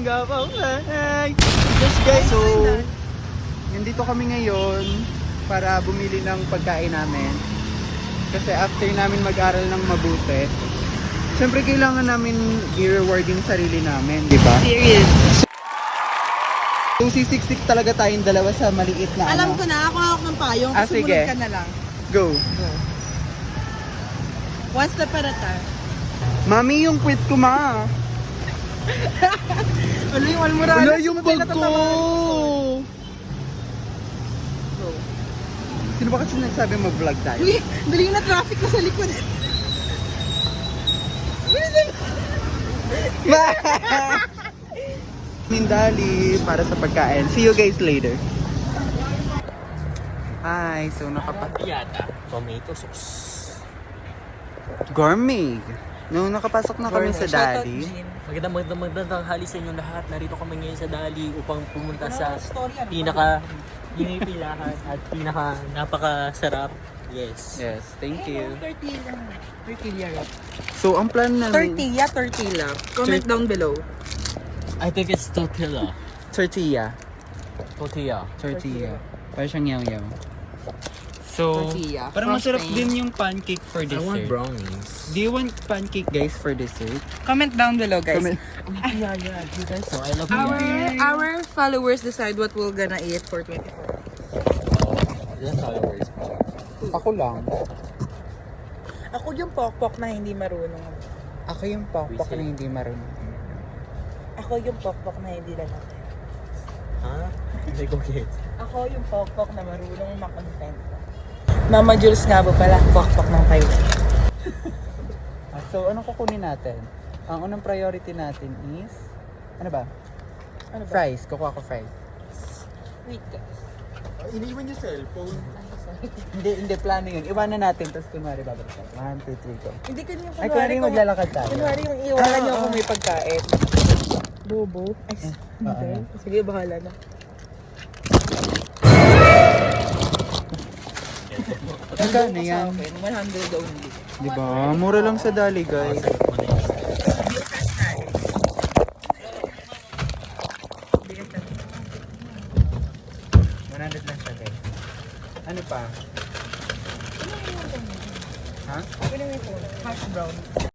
Yes guys, so nandito kami ngayon para bumili ng pagkain namin. Kasi after namin mag-aral ng mabuti, syempre kailangan namin i-reward yung sarili namin, di ba? Serious. So sisiksik talaga tayong dalawa sa maliit na Alam ko na, ako hawak ng payong. sige. Sumunod ka na lang. Go. One step at a time. Mami, yung quit ko ma. Ano yung almoranas? Wala yung bag ko. Go. Sino ba kasi nagsabi mag-vlog tayo? Uy, dali na traffic na sa likod. Mindali para sa pagkain. See you guys later. Hi, so Yata, tomato sauce. gourmet. No, nakapasok na kami sa Dali. Magandang tanghali sa inyo lahat. Narito kami ngayon sa Dali upang pumunta sa Story, ano? pinaka pinipilahan at pinaka napakasarap. Yes. Yes, thank you. Tortilla. Tortilla wrap. So, ang plan namin... Tortilla. Comment down below. I think it's tortilla. Tortilla. Tortilla. Tortilla. Parang siyang yaw-yaw. So, Tortilla. parang From masarap Spain. din yung pancake for I want dessert. brownies. Do you want pancake guys for dessert? Comment down below, guys. Comment. Yeah. You guys know I love you. Our followers decide what we're gonna eat for 24. That's how it works. Ako lang. Ako yung pokpok na hindi marunong. Ako yung pokpok na hindi marunong. Ako yung pokpok na hindi lalaki. Huh? Hindi ko get. Ako yung pokpok na marunong makontent. Mama Jules nga ba pala, pokpok ng Taiwan. So, anong kukunin natin? Ang unang priority natin is... Ano ba? Ano ba? Fries. Kukuha ko fries. Wait, guys. Iniwan yung cellphone. Hindi, plano yun. Iwanan natin, tapos kunwari babalik tayo. 1, 2, 3, go. Hindi ka yung Ay, kunwari maglalakad tayo. Kunwari yung iwanan niyo ako may pagkain. Bobo. Ay, hindi. Sige, bahala na. Magkano yan? 100 only. Diba? Mura lang sa Dali, guys. $100 lang siya, guys. Ano pa? Ha? Hash brown.